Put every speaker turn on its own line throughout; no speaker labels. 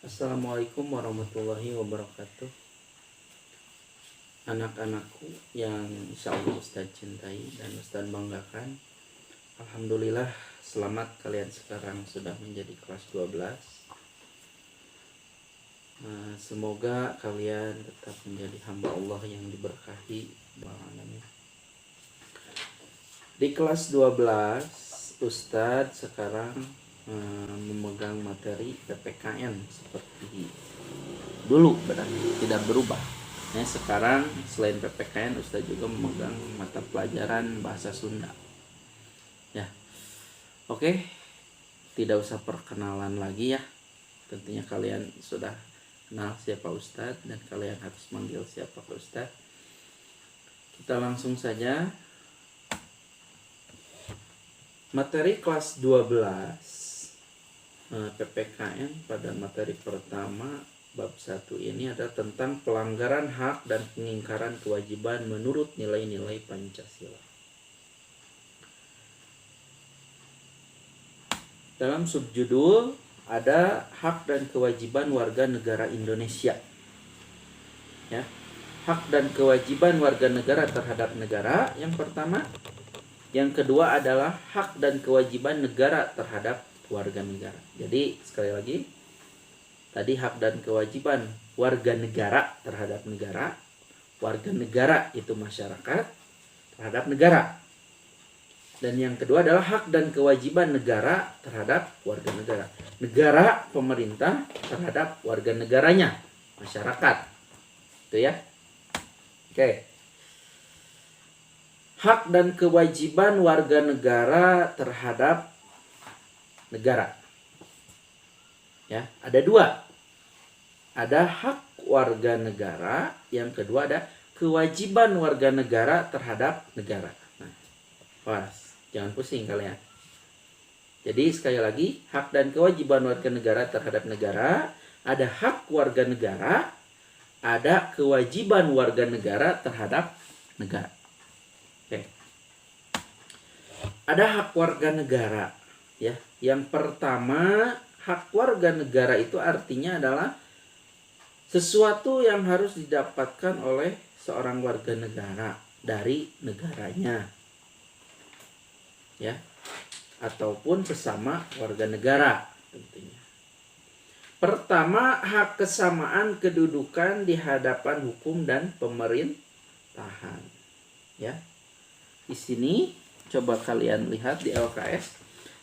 Assalamualaikum warahmatullahi wabarakatuh. Anak-anakku yang insya Allah Ustaz cintai dan Ustaz banggakan, alhamdulillah selamat kalian sekarang sudah menjadi kelas 12. Semoga kalian tetap menjadi hamba Allah yang diberkahi. Di kelas 12 Ustaz sekarang memegang materi PPKN seperti dulu, berarti tidak berubah. Nah, sekarang selain PPKN Ustaz juga memegang mata pelajaran bahasa Sunda. Ya. Oke. Tidak usah perkenalan lagi ya. Tentunya kalian sudah kenal siapa Ustaz dan kalian harus manggil siapa Ustaz. Kita langsung saja. Materi kelas 12 PPKN pada materi pertama bab 1 ini adalah tentang pelanggaran hak dan pengingkaran kewajiban menurut nilai-nilai Pancasila. Dalam subjudul ada hak dan kewajiban warga negara Indonesia. Ya. Hak dan kewajiban warga negara terhadap negara yang pertama. Yang kedua adalah hak dan kewajiban negara terhadap warga negara. Jadi sekali lagi, tadi hak dan kewajiban warga negara terhadap negara. Warga negara itu masyarakat terhadap negara. Dan yang kedua adalah hak dan kewajiban negara terhadap warga negara. Negara, pemerintah terhadap warga negaranya, masyarakat. Itu ya. Oke. Hak dan kewajiban warga negara terhadap negara. Ya, ada dua. Ada hak warga negara, yang kedua ada kewajiban warga negara terhadap negara. Nah, awas, jangan pusing kalian. Jadi sekali lagi, hak dan kewajiban warga negara terhadap negara, ada hak warga negara, ada kewajiban warga negara terhadap negara. Oke. Ada hak warga negara, ya. Yang pertama, hak warga negara itu artinya adalah sesuatu yang harus didapatkan oleh seorang warga negara dari negaranya, ya, ataupun sesama warga negara tentunya. Pertama, hak kesamaan kedudukan di hadapan hukum dan pemerintahan, ya. Di sini coba kalian lihat di LKS.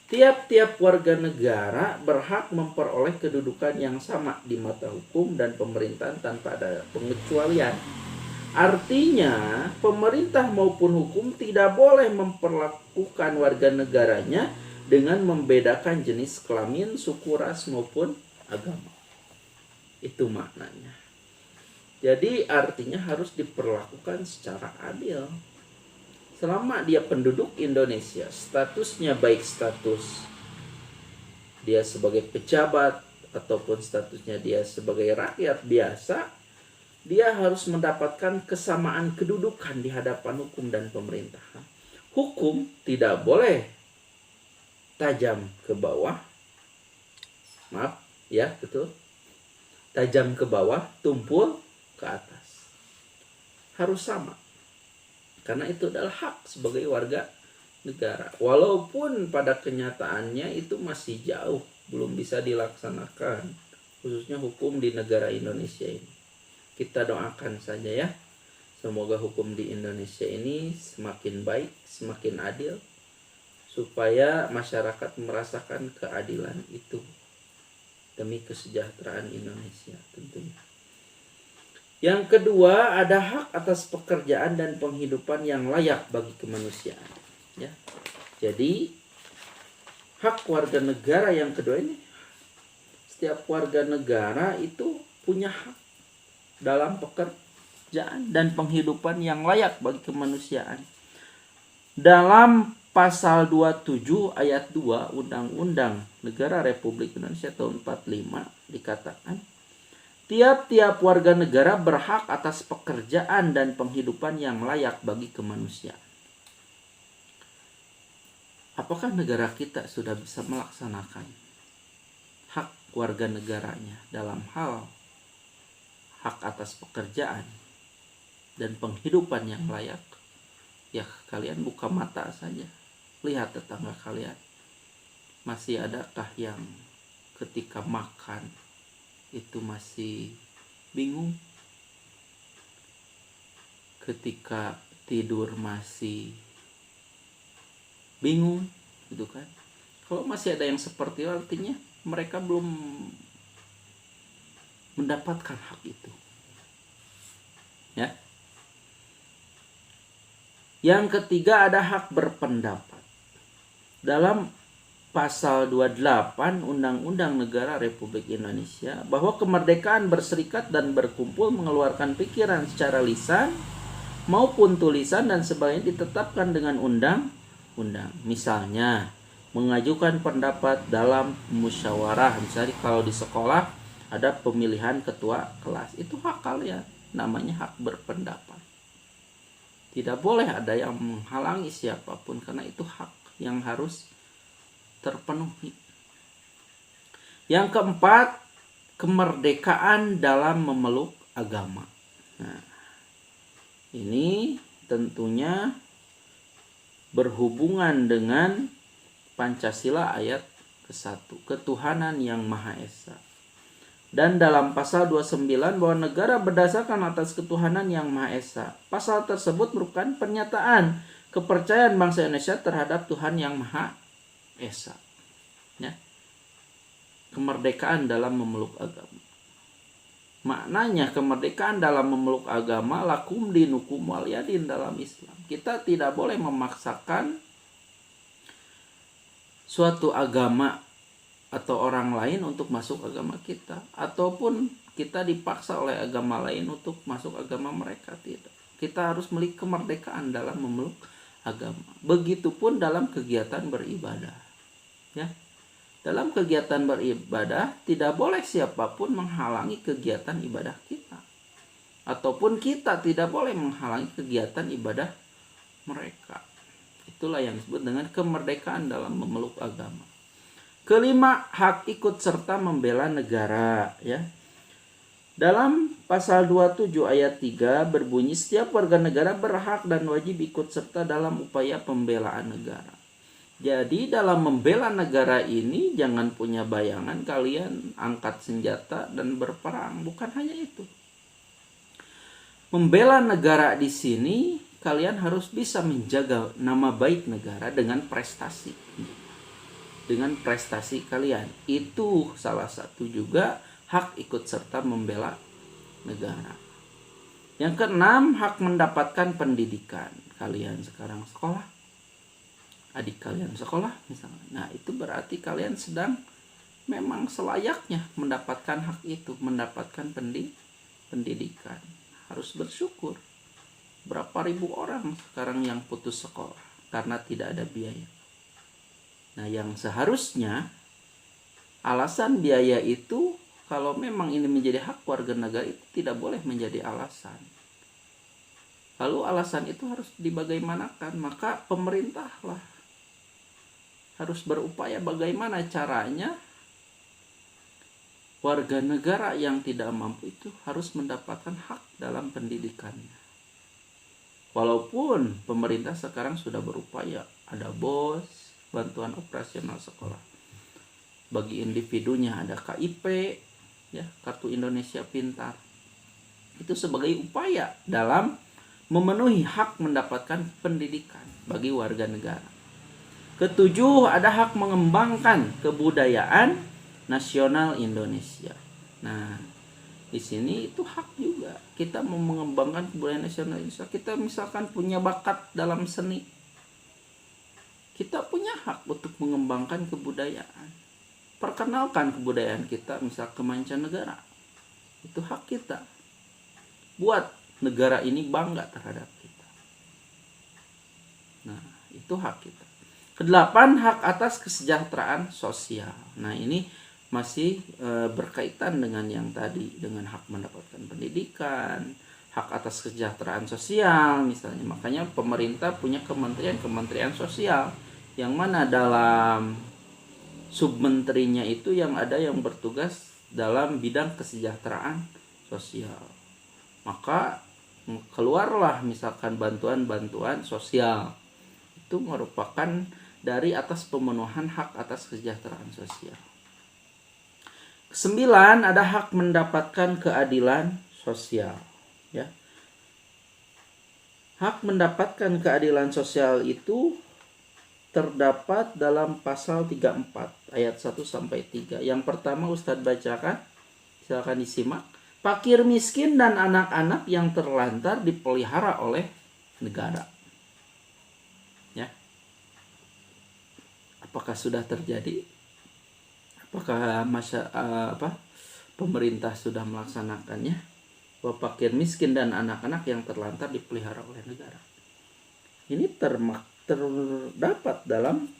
Tiap-tiap warga negara berhak memperoleh kedudukan yang sama di mata hukum dan pemerintahan tanpa ada pengecualian. Artinya, pemerintah maupun hukum tidak boleh memperlakukan warga negaranya dengan membedakan jenis kelamin, suku, ras maupun agama. Itu maknanya. Jadi artinya harus diperlakukan secara adil. Selama dia penduduk Indonesia, statusnya baik status dia sebagai pejabat ataupun statusnya dia sebagai rakyat biasa, dia harus mendapatkan kesamaan kedudukan di hadapan hukum dan pemerintahan. Hukum tidak boleh tajam ke bawah. Maaf, ya betul. Tajam ke bawah, tumpul ke atas. Harus sama. Karena itu adalah hak sebagai warga negara. Walaupun pada kenyataannya itu masih jauh, belum bisa dilaksanakan. Khususnya hukum di negara Indonesia ini. Kita doakan saja ya. Semoga hukum di Indonesia ini semakin baik, semakin adil. Supaya masyarakat merasakan keadilan itu. Demi kesejahteraan Indonesia tentunya. Yang kedua, ada hak atas pekerjaan dan penghidupan yang layak bagi kemanusiaan. Ya. Jadi, hak warga negara yang kedua ini, setiap warga negara itu punya hak dalam pekerjaan dan penghidupan yang layak bagi kemanusiaan. Dalam pasal 27 ayat 2 Undang-Undang Negara Republik Indonesia tahun 45 dikatakan, tiap-tiap warga negara berhak atas pekerjaan dan penghidupan yang layak bagi kemanusiaan. Apakah negara kita sudah bisa melaksanakan hak warga negaranya dalam hal hak atas pekerjaan dan penghidupan yang layak, ya kalian buka mata saja, lihat tetangga kalian. Masih adakah yang ketika makan itu masih bingung, ketika tidur masih bingung, gitu kan? Kalau masih ada yang seperti itu, artinya mereka belum mendapatkan hak itu, ya. Yang ketiga ada hak berpendapat. Dalam pasal 28 Undang-Undang Negara Republik Indonesia, bahwa kemerdekaan berserikat dan berkumpul, mengeluarkan pikiran secara lisan maupun tulisan dan sebagainya ditetapkan dengan undang-undang. Misalnya mengajukan pendapat dalam musyawarah, misalnya kalau di sekolah ada pemilihan ketua kelas, itu hak kalian, namanya hak berpendapat. Tidak boleh ada yang menghalangi siapapun, karena itu hak yang harus terpenuhi. Yang keempat, kemerdekaan dalam memeluk agama. Nah, ini tentunya berhubungan dengan Pancasila ayat ke-1, ketuhanan yang Maha Esa. Dan dalam pasal 29 bahwa negara berdasarkan atas ketuhanan yang Maha Esa. Pasal tersebut merupakan pernyataan kepercayaan bangsa Indonesia terhadap Tuhan yang Maha Esa. Ya. Kemerdekaan dalam memeluk agama. Maknanya kemerdekaan dalam memeluk agama, lakum dinukum waliyadin dalam Islam. Kita tidak boleh memaksakan suatu agama atau orang lain untuk masuk agama kita, ataupun kita dipaksa oleh agama lain untuk masuk agama mereka. Tidak. Kita harus memiliki kemerdekaan dalam memeluk agama. Begitupun dalam kegiatan beribadah. Ya. Dalam kegiatan beribadah tidak boleh siapapun menghalangi kegiatan ibadah kita, ataupun kita tidak boleh menghalangi kegiatan ibadah mereka. Itulah yang disebut dengan kemerdekaan dalam memeluk agama. Kelima, hak ikut serta membela negara, ya. Dalam pasal 27 ayat 3 berbunyi, setiap warga negara berhak dan wajib ikut serta dalam upaya pembelaan negara. Jadi dalam membela negara ini jangan punya bayangan kalian angkat senjata dan berperang, bukan hanya itu. Membela negara di sini kalian harus bisa menjaga nama baik negara dengan prestasi. Dengan prestasi kalian. Itu salah satu juga hak ikut serta membela negara. Yang keenam, hak mendapatkan pendidikan. Kalian sekarang sekolah, adik kalian sekolah misalnya. Nah, itu berarti kalian sedang memang selayaknya mendapatkan hak itu, mendapatkan pendidikan. Harus bersyukur. Berapa ribu orang sekarang yang putus sekolah karena tidak ada biaya. Nah, yang seharusnya alasan biaya itu, kalau memang ini menjadi hak warga negara, itu tidak boleh menjadi alasan. Lalu alasan itu harus dibagaimanakan? Maka pemerintahlah harus berupaya bagaimana caranya warga negara yang tidak mampu itu harus mendapatkan hak dalam pendidikannya. Walaupun pemerintah sekarang sudah berupaya, ada BOS, bantuan operasional sekolah. Bagi individunya ada KIP, ya, Kartu Indonesia Pintar. Itu sebagai upaya dalam memenuhi hak mendapatkan pendidikan bagi warga negara. Ketujuh, ada hak mengembangkan kebudayaan nasional Indonesia. Nah, di sini itu hak juga. Kita mau mengembangkan kebudayaan nasional Indonesia. Kita misalkan punya bakat dalam seni, kita punya hak untuk mengembangkan kebudayaan. Perkenalkan kebudayaan kita misal ke mancanegara. Itu hak kita. Buat negara ini bangga terhadap kita. Nah, itu hak kita. Kedelapan, hak atas kesejahteraan sosial. Nah, ini masih berkaitan dengan yang tadi, dengan hak mendapatkan pendidikan, hak atas kesejahteraan sosial misalnya. Makanya pemerintah punya kementerian sosial, yang mana dalam submenterinya itu yang ada yang bertugas dalam bidang kesejahteraan sosial. Maka keluarlah misalkan bantuan-bantuan sosial. Itu merupakan dari atas pemenuhan hak atas kesejahteraan sosial. 9, ada hak mendapatkan keadilan sosial, ya. Hak mendapatkan keadilan sosial itu terdapat dalam pasal 34 ayat 1 sampai 3. Yang pertama Ustadz bacakan, silakan disimak. Fakir miskin dan anak-anak yang terlantar dipelihara oleh negara. Ya. Apakah sudah terjadi? Apakah pemerintah sudah melaksanakannya? Bahwa fakir miskin dan anak-anak yang terlantar dipelihara oleh negara. Ini terdapat dalam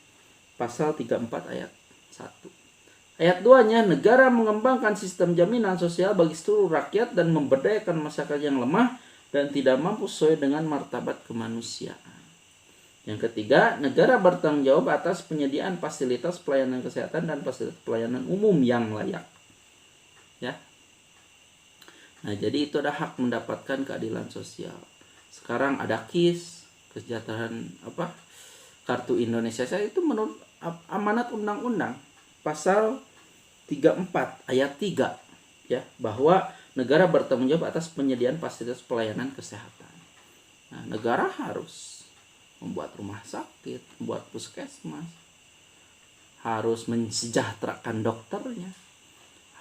pasal 34 ayat 1. Ayat 2-nya, negara mengembangkan sistem jaminan sosial bagi seluruh rakyat dan memberdayakan masyarakat yang lemah dan tidak mampu sesuai dengan martabat kemanusiaan. Yang ketiga, negara bertanggung jawab atas penyediaan fasilitas pelayanan kesehatan dan fasilitas pelayanan umum yang layak. Ya. Nah, jadi itu ada hak mendapatkan keadilan sosial. Sekarang ada KIS, kesejahteraan Kartu Indonesia Sehat, itu menurut amanat undang-undang pasal 34 ayat 3, ya, bahwa negara bertanggung jawab atas penyediaan fasilitas pelayanan kesehatan. Nah, negara harus membuat rumah sakit, membuat puskesmas, harus mensejahterakan dokternya,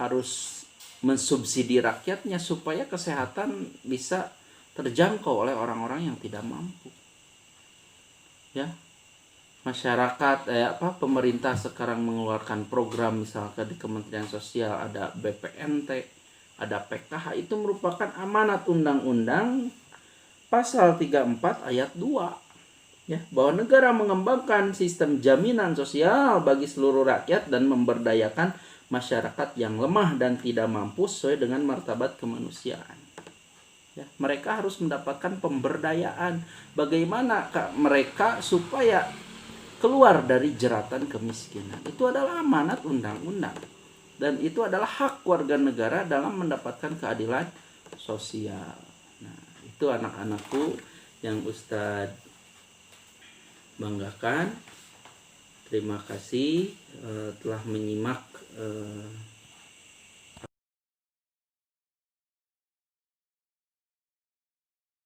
harus mensubsidi rakyatnya supaya kesehatan bisa terjangkau oleh orang-orang yang tidak mampu. Ya. Masyarakat pemerintah sekarang mengeluarkan program, misalkan di Kementerian Sosial ada BPNT, ada PKH, itu merupakan amanat undang-undang pasal 34 ayat 2. Ya, bahwa negara mengembangkan sistem jaminan sosial bagi seluruh rakyat dan memberdayakan masyarakat yang lemah dan tidak mampu sesuai dengan martabat kemanusiaan. Ya, mereka harus mendapatkan pemberdayaan. Bagaimana mereka supaya keluar dari jeratan kemiskinan? Itu adalah amanat undang-undang. Dan itu adalah hak warga negara dalam mendapatkan keadilan sosial. Nah, itu anak-anakku yang Ustadz banggakan. Terima kasih telah menyimak